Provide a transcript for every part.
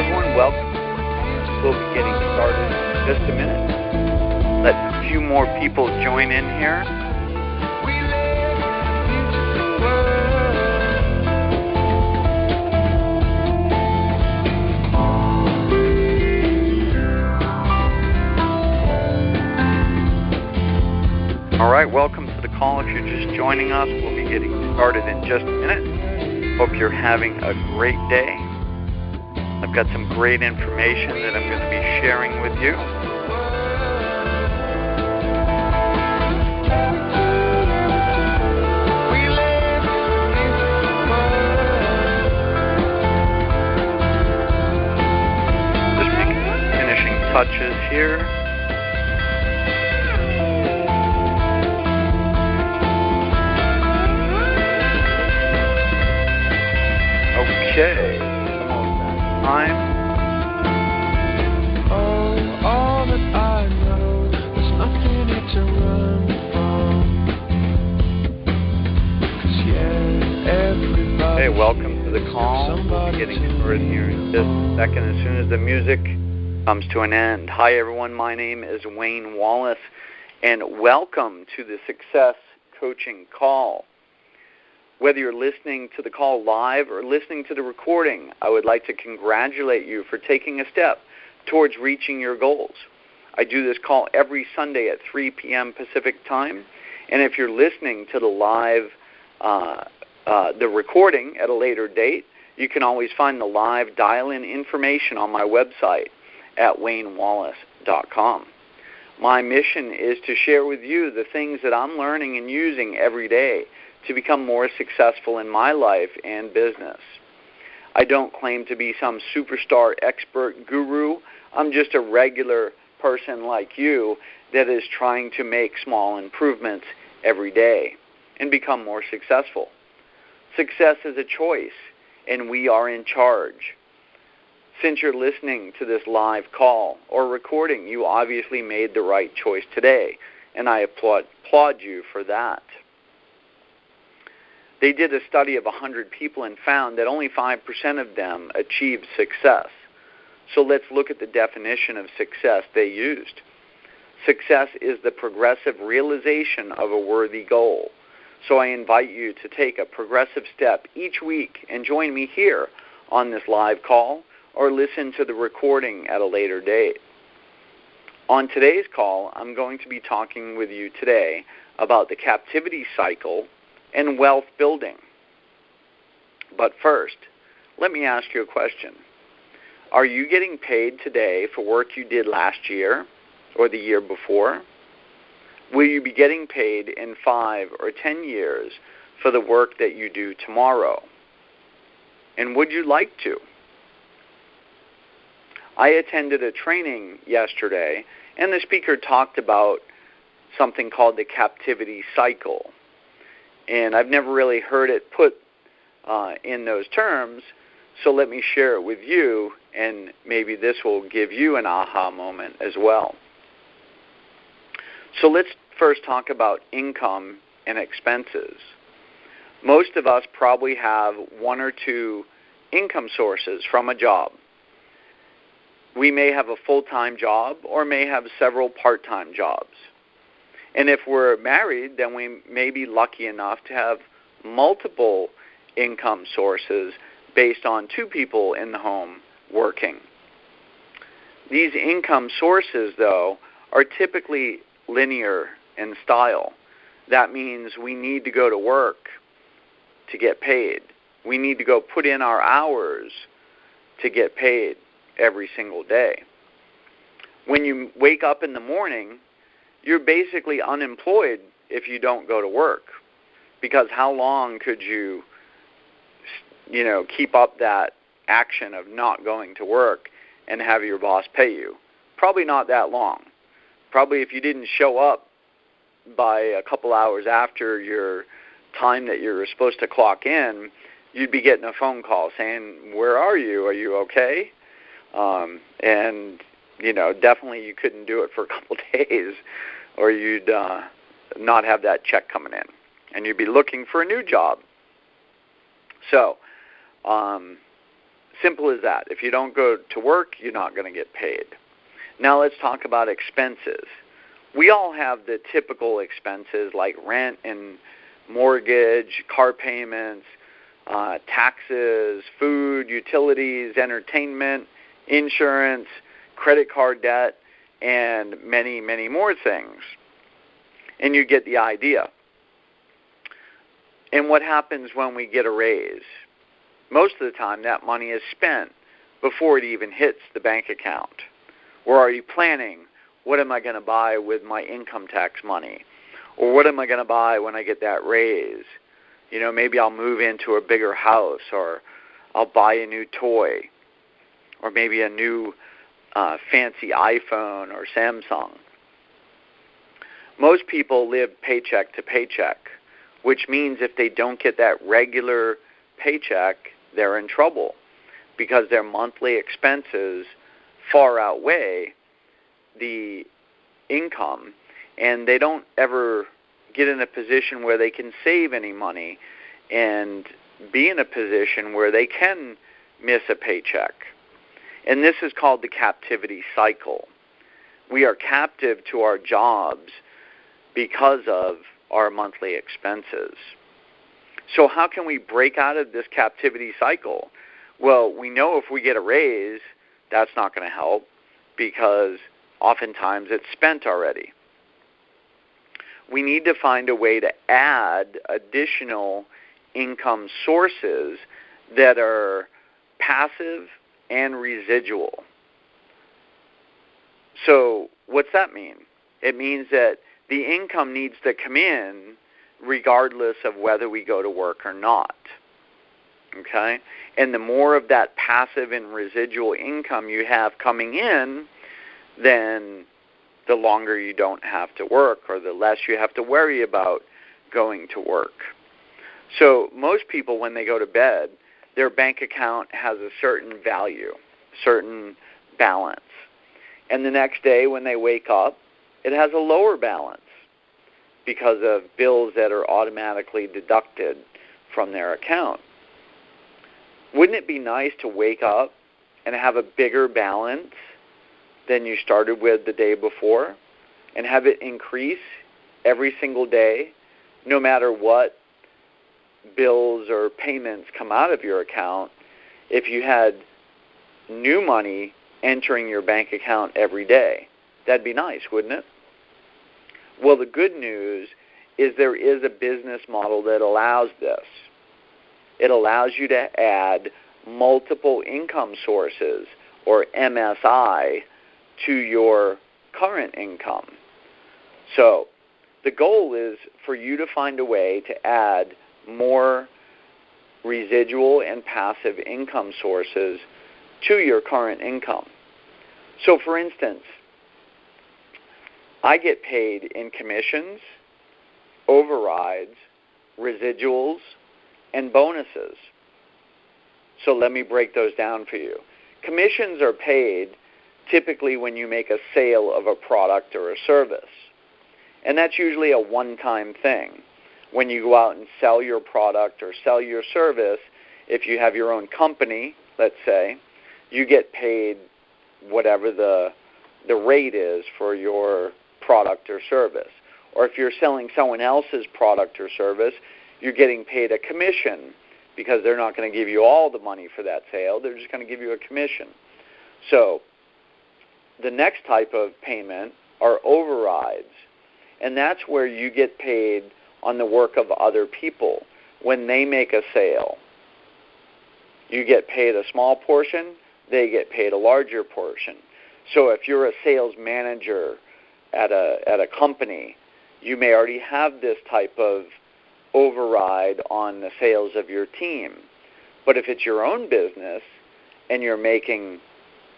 everyone, welcome. We'll be getting started in just a minute. Let a few more people join in here. All right, welcome to the call. If you're just joining us, we'll be getting started in just a minute. Hope you're having a great day. I've got some great information that I'm going to be sharing with you. Just making some finishing touches here. Okay. Time. All that I know, there's nothing here to run from. 'Cause yeah, everybody. Hey, welcome to the call. We'll be getting started here in just a second as soon as the music comes to an end. Hi, everyone. My name is Wayne Wallace, and welcome to the Success Coaching Call. Whether you're listening to the call live or listening to the recording, I would like to congratulate you for taking a step towards reaching your goals. I do this call every Sunday at 3 p.m. Pacific time, and if you're listening to the live, the recording at a later date, you can always find the live dial-in information on my website at waynewallace.com. My mission is to share with you the things that I'm learning and using every day to become more successful in my life and business. I don't claim to be some superstar expert guru. I'm just a regular person like you that is trying to make small improvements every day and become more successful. Success is a choice, and we are in charge. Since you're listening to this live call or recording, you obviously made the right choice today, and I applaud you for that. They did a study of 100 people and found that only 5% of them achieved success. So let's look at the definition of success they used. Success is the progressive realization of a worthy goal. So I invite you to take a progressive step each week and join me here on this live call or listen to the recording at a later date. On today's call, I'm going to be talking with you today about the captivity cycle and wealth building. But first, let me ask you a question. Are you getting paid today for work you did last year or the year before? Will you be getting paid in 5 or 10 years for the work that you do tomorrow? And would you like to? I attended a training yesterday, and the speaker talked about something called the captivity cycle. And I've never really heard it put in those terms, so let me share it with you, and maybe this will give you an aha moment as well. So let's first talk about income and expenses. Most of us probably have 1 or 2 income sources from a job. We may have a full-time job or may have several part-time jobs. And if we're married, then we may be lucky enough to have multiple income sources based on 2 people in the home working. These income sources, though, are typically linear in style. That means we need to go to work to get paid. We need to go put in our hours to get paid every single day. When you wake up in the morning, you're basically unemployed if you don't go to work, because how long could you keep up that action of not going to work and have your boss pay you? Probably not that long. Probably if you didn't show up by a couple hours after your time that you're supposed to clock in, you'd be getting a phone call saying, "Where are you? Are you okay?" And definitely you couldn't do it for a couple days, or you'd not have that check coming in, and you'd be looking for a new job. So Simple as that. If you don't go to work, you're not going to get paid. Now let's talk about expenses. We all have the typical expenses like rent and mortgage, car payments, taxes, food, utilities, entertainment, insurance, credit card debt, and many, many more things. And you get the idea. And what happens when we get a raise? Most of the time that money is spent before it even hits the bank account. We're already planning, what am I going to buy with my income tax money? Or what am I going to buy when I get that raise? You know, maybe I'll move into a bigger house, or I'll buy a new toy, or maybe a new fancy iPhone or Samsung. Most people live paycheck to paycheck, which means if they don't get that regular paycheck, they're in trouble because their monthly expenses far outweigh the income, and they don't ever get in a position where they can save any money and be in a position where they can miss a paycheck. And this is called the captivity cycle. We are captive to our jobs because of our monthly expenses. So how can we break out of this captivity cycle? Well, we know if we get a raise, that's not going to help because oftentimes it's spent already. We need to find a way to add additional income sources that are passive and residual. So what's that mean? It means that the income needs to come in regardless of whether we go to work or not. Okay? And the more of that passive and residual income you have coming in, then the longer you don't have to work, or the less you have to worry about going to work. So most people, when they go to bed, their bank account has a certain value, certain balance. And the next day when they wake up, it has a lower balance because of bills that are automatically deducted from their account. Wouldn't it be nice to wake up and have a bigger balance than you started with the day before, and have it increase every single day, no matter what bills or payments come out of your account, if you had new money entering your bank account every day? That'd be nice, wouldn't it? Well, the good news is there is a business model that allows this. It allows you to add multiple income sources, or MSI, to your current income. So the goal is for you to find a way to add more residual and passive income sources to your current income. So for instance, I get paid in commissions, overrides, residuals, and bonuses. So let me break those down for you. Commissions are paid typically when you make a sale of a product or a service. And that's usually a one-time thing. When you go out and sell your product or sell your service, if you have your own company, let's say, you get paid whatever the rate is for your product or service. Or if you're selling someone else's product or service, you're getting paid a commission because they're not going to give you all the money for that sale. They're just going to give you a commission. So the next type of payment are overrides, and that's where you get paid on the work of other people. When they make a sale, you get paid a small portion, they get paid a larger portion. So if you're a sales manager at a company, you may already have this type of override on the sales of your team. But if it's your own business and you're making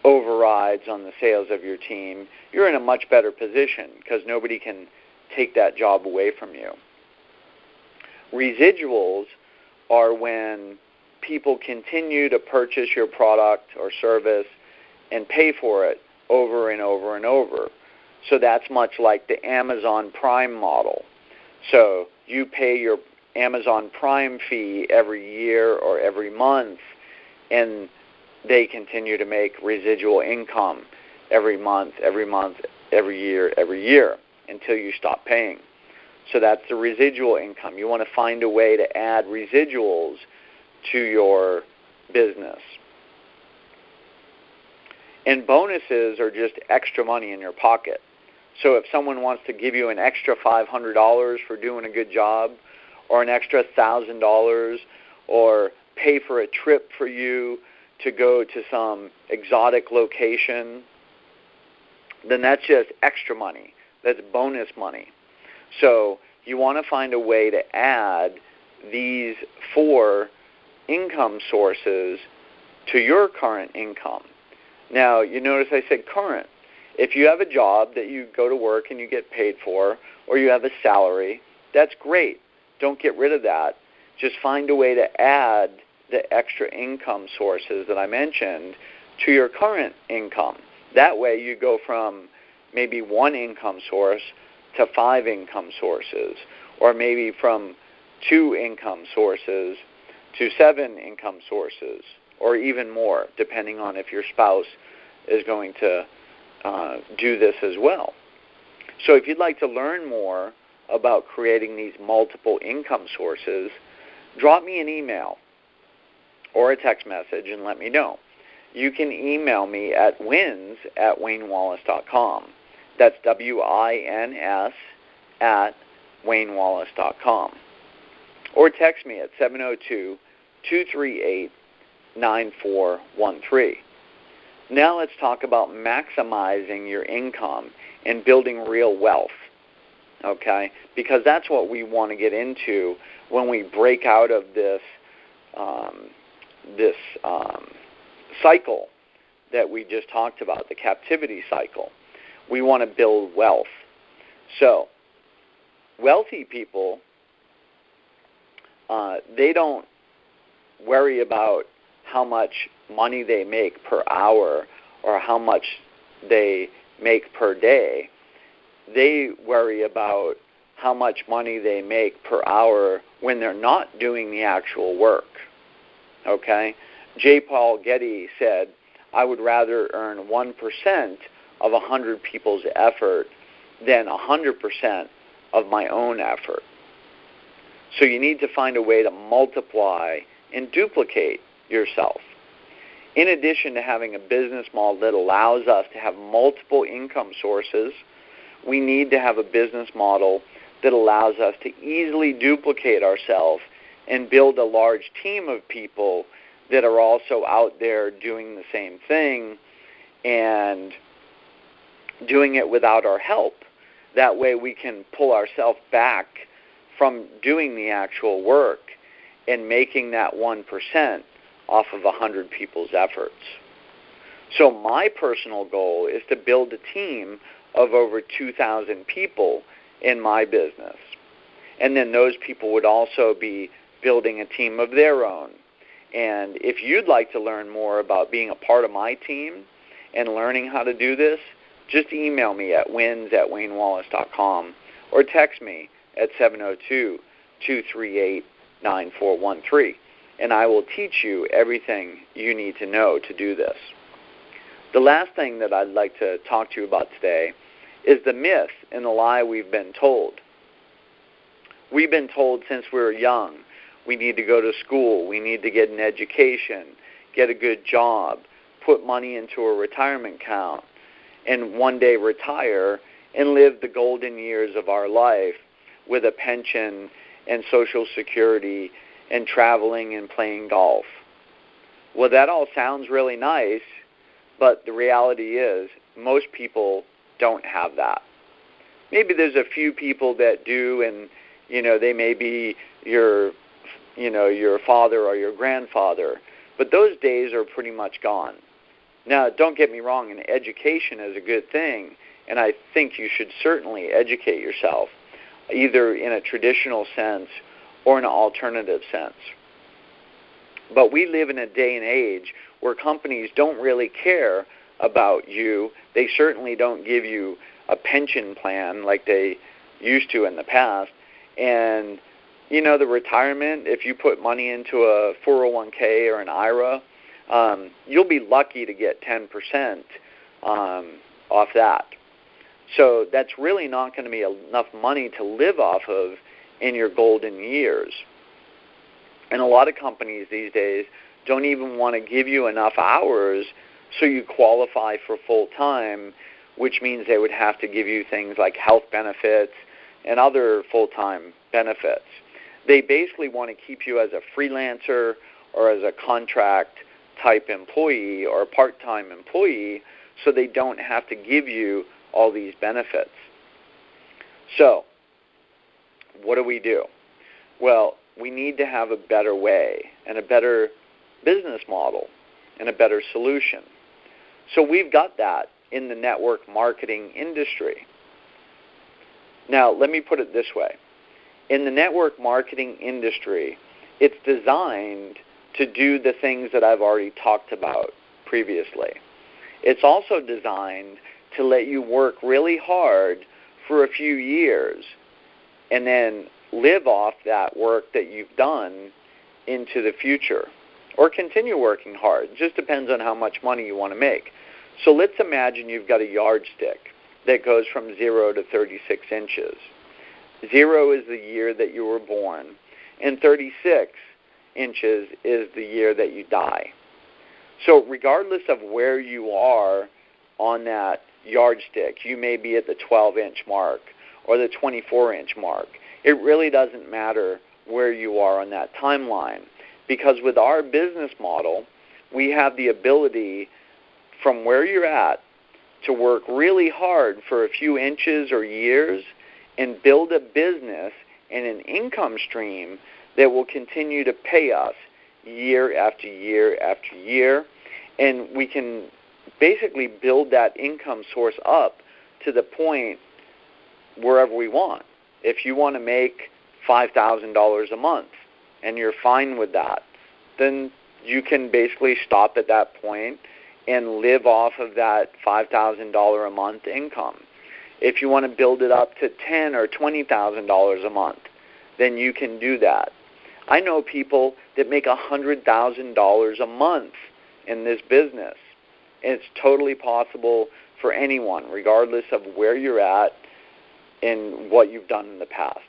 overrides on the sales of your team, you're in a much better position because nobody can take that job away from you. Residuals are when people continue to purchase your product or service and pay for it over and over and over. So that's much like the Amazon Prime model. So you pay your Amazon Prime fee every year or every month, and they continue to make residual income every month, every year, until you stop paying. So that's the residual income. You want to find a way to add residuals to your business. And bonuses are just extra money in your pocket. So if someone wants to give you an extra $500 for doing a good job, or an extra $1,000, or pay for a trip for you to go to some exotic location, then that's just extra money. That's bonus money. So you want to find a way to add these 4 income sources to your current income. Now, you notice I said current. If you have a job that you go to work and you get paid for, or you have a salary, that's great. Don't get rid of that. Just find a way to add the extra income sources that I mentioned to your current income. That way you go from maybe 1 income source to 5 income sources, or maybe from 2 income sources to 7 income sources, or even more, depending on if your spouse is going to do this as well. So if you'd like to learn more about creating these multiple income sources, drop me an email or a text message and let me know. You can email me at wins@waynewallace.com. That's WINS at waynewallace.com. Or text me at 702-238-9413. Now let's talk about maximizing your income and building real wealth, okay? Because that's what we want to get into when we break out of this cycle that we just talked about, the captivity cycle. We want to build wealth. So wealthy people, they don't worry about how much money they make per hour or how much they make per day. They worry about how much money they make per hour when they're not doing the actual work. Okay? J. Paul Getty said, I would rather earn 1% of 100 people's effort than 100% of my own effort. So you need to find a way to multiply and duplicate yourself. In addition to having a business model that allows us to have multiple income sources, we need to have a business model that allows us to easily duplicate ourselves and build a large team of people that are also out there doing the same thing and doing it without our help. That way we can pull ourselves back from doing the actual work and making that 1% off of 100 people's efforts. So my personal goal is to build a team of over 2,000 people in my business. And then those people would also be building a team of their own. And if you'd like to learn more about being a part of my team and learning how to do this, just email me at wins@waynewallace.com or text me at 702-238-9413. And I will teach you everything you need to know to do this. The last thing that I'd like to talk to you about today is the myth and the lie we've been told. We've been told since we were young, we need to go to school, we need to get an education, get a good job, put money into a retirement account, and one day retire and live the golden years of our life with a pension and Social Security and traveling and playing golf. Well, that all sounds really nice, but the reality is most people don't have that. Maybe there's a few people that do, and they may be your father or your grandfather, but those days are pretty much gone. Now, don't get me wrong, an education is a good thing, and I think you should certainly educate yourself, either in a traditional sense or in an alternative sense. But we live in a day and age where companies don't really care about you. They certainly don't give you a pension plan like they used to in the past. And, the retirement, if you put money into a 401k or an IRA, you'll be lucky to get 10% off that. So that's really not going to be enough money to live off of in your golden years. And a lot of companies these days don't even want to give you enough hours so you qualify for full-time, which means they would have to give you things like health benefits and other full-time benefits. They basically want to keep you as a freelancer or as a contract-type employee or a part-time employee so they don't have to give you all these benefits. So, what do? Well, we need to have a better way and a better business model and a better solution. So we've got that in the network marketing industry. Now, let me put it this way. In the network marketing industry, it's designed to do the things that I've already talked about previously. It's also designed to let you work really hard for a few years and then live off that work that you've done into the future, or continue working hard. It just depends on how much money you want to make. So let's imagine you've got a yardstick that goes from 0 to 36 inches. 0 is the year that you were born, and 36 inches is the year that you die. So regardless of where you are on that yardstick, you may be at the 12-inch mark or the 24-inch mark. It really doesn't matter where you are on that timeline, because with our business model, we have the ability from where you're at to work really hard for a few inches or years and build a business and an income stream that will continue to pay us year after year after year. And we can basically build that income source up to the point wherever we want. If you want to make $5,000 a month and you're fine with that, then you can basically stop at that point and live off of that $5,000 a month income. If you want to build it up to $10,000 or $20,000 a month, then you can do that. I know people that make $100,000 a month in this business, and it's totally possible for anyone, regardless of where you're at and what you've done in the past.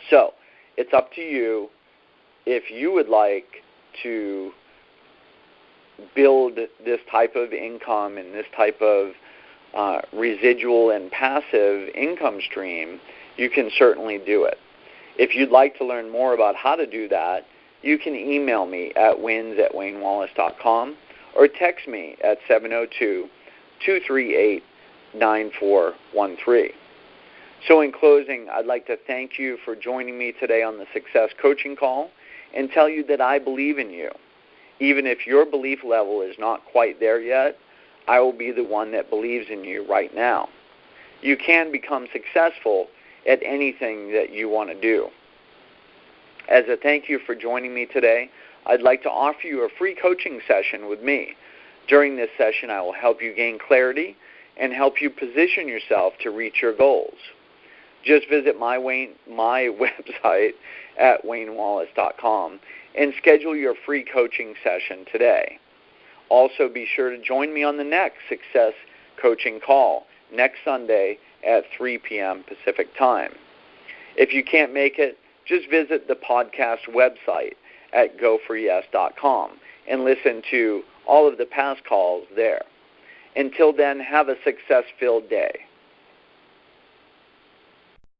So it's up to you if you would like to build this type of income and this type of residual and passive income stream. You can certainly do it. If you'd like to learn more about how to do that, you can email me at wins@waynewallace.com or text me at 702-238-9413. So in closing, I'd like to thank you for joining me today on the Success Coaching Call and tell you that I believe in you. Even if your belief level is not quite there yet, I will be the one that believes in you right now. You can become successful at anything that you want to do. As a thank you for joining me today, I'd like to offer you a free coaching session with me. During this session, I will help you gain clarity and help you position yourself to reach your goals. Just visit my website at waynewallace.com and schedule your free coaching session today. Also, be sure to join me on the next Success Coaching Call next Sunday at 3 p.m. Pacific Time. If you can't make it, just visit the podcast website at goforyes.com and listen to all of the past calls there. Until then, have a success-filled day.